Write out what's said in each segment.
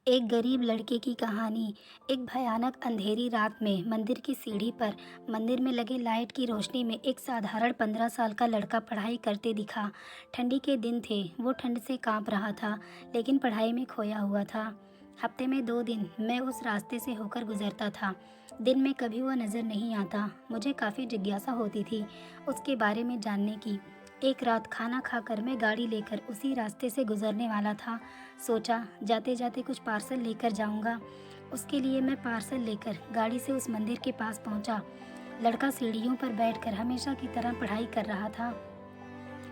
एक गरीब लड़के की कहानी। एक भयानक अंधेरी रात में मंदिर की सीढ़ी पर मंदिर में लगे लाइट की रोशनी में एक साधारण 15 साल का लड़का पढ़ाई करते दिखा। ठंडी के दिन थे, वो ठंड से कांप रहा था, लेकिन पढ़ाई में खोया हुआ था। हफ्ते में 2 दिन मैं उस रास्ते से होकर गुजरता था। दिन में कभी वो नज़र नहीं आता। मुझे काफ़ी जिज्ञासा होती थी उसके बारे में जानने की। एक रात खाना खाकर मैं गाड़ी लेकर उसी रास्ते से गुजरने वाला था। सोचा जाते जाते कुछ पार्सल लेकर जाऊंगा। उसके लिए मैं पार्सल लेकर गाड़ी से उस मंदिर के पास पहुंचा। लड़का सीढ़ियों पर बैठकर हमेशा की तरह पढ़ाई कर रहा था।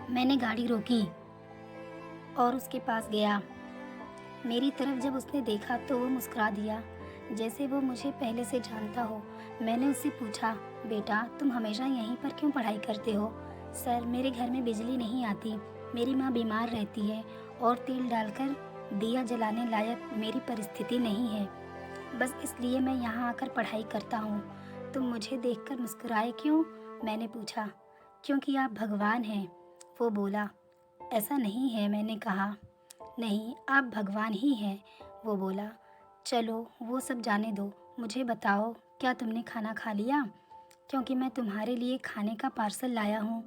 मैंने गाड़ी रोकी और उसके पास गया। मेरी तरफ जब उसने देखा तो वो मुस्कुरा दिया, जैसे वो मुझे पहले से जानता हो। मैंने उससे पूछा, बेटा तुम हमेशा यहीं पर क्यों पढ़ाई करते हो? सर, मेरे घर में बिजली नहीं आती, मेरी माँ बीमार रहती है और तेल डालकर दिया जलाने लायक मेरी परिस्थिति नहीं है। बस इसलिए मैं यहाँ आकर पढ़ाई करता हूँ। तुम मुझे देखकर मुस्कुराए क्यों? मैंने पूछा। क्योंकि आप भगवान हैं, वो बोला। ऐसा नहीं है, मैंने कहा। नहीं, आप भगवान ही हैं, वो बोला। चलो वो सब जाने दो, मुझे बताओ क्या तुमने खाना खा लिया? क्योंकि मैं तुम्हारे लिए खाने का पार्सल लाया हूँ।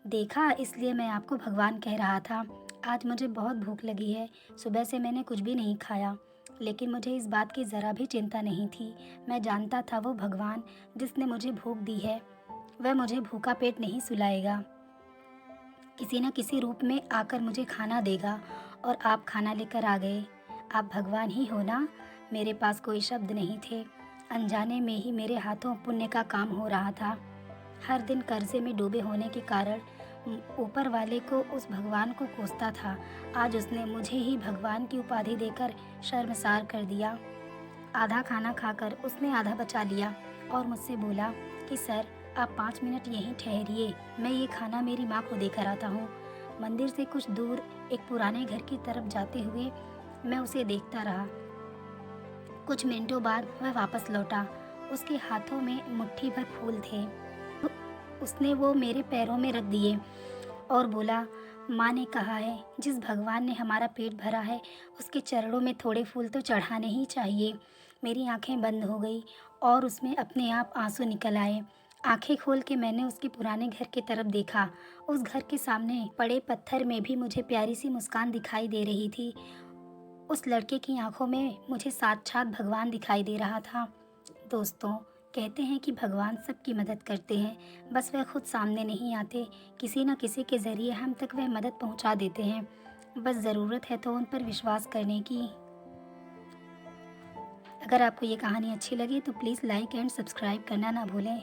देखा, इसलिए मैं आपको भगवान कह रहा था। आज मुझे बहुत भूख लगी है, सुबह से मैंने कुछ भी नहीं खाया। लेकिन मुझे इस बात की ज़रा भी चिंता नहीं थी। मैं जानता था वो भगवान जिसने मुझे भूख दी है, वह मुझे भूखा पेट नहीं सुलाएगा। किसी न किसी रूप में आकर मुझे खाना देगा। और आप खाना लेकर आ गए। आप भगवान ही हो ना? मेरे पास कोई शब्द नहीं थे। अनजाने में ही मेरे हाथों पुण्य का काम हो रहा था। हर दिन कर्जे में डूबे होने के कारण ऊपर वाले को उस भगवान को कोसता था। आज उसने मुझे ही भगवान की उपाधि देकर शर्मसार कर दिया। आधा खाना खाकर उसने आधा बचा लिया और मुझसे बोला कि सर, आप 5 मिनट यहीं ठहरिए, मैं ये खाना मेरी माँ को देकर आता हूँ। मंदिर से कुछ दूर एक पुराने घर की तरफ जाते हुए मैं उसे देखता रहा। कुछ मिनटों बाद वह वापस लौटा। उसके हाथों में मुट्ठी भर फूल थे। उसने वो मेरे पैरों में रख दिए और बोला, माँ ने कहा है जिस भगवान ने हमारा पेट भरा है उसके चरणों में थोड़े फूल तो चढ़ाने ही चाहिए। मेरी आंखें बंद हो गई और उसमें अपने आप आंसू निकल आए। आंखें खोल के मैंने उसके पुराने घर की तरफ देखा। उस घर के सामने पड़े पत्थर में भी मुझे प्यारी सी मुस्कान दिखाई दे रही थी। उस लड़के की आंखों में मुझे साक्षात भगवान दिखाई दे रहा था। दोस्तों, कहते हैं कि भगवान सबकी मदद करते हैं, बस वह खुद सामने नहीं आते। किसी न किसी के ज़रिए हम तक वह मदद पहुंचा देते हैं। बस ज़रूरत है तो उन पर विश्वास करने की। अगर आपको ये कहानी अच्छी लगी तो प्लीज़ लाइक एंड सब्सक्राइब करना ना भूलें।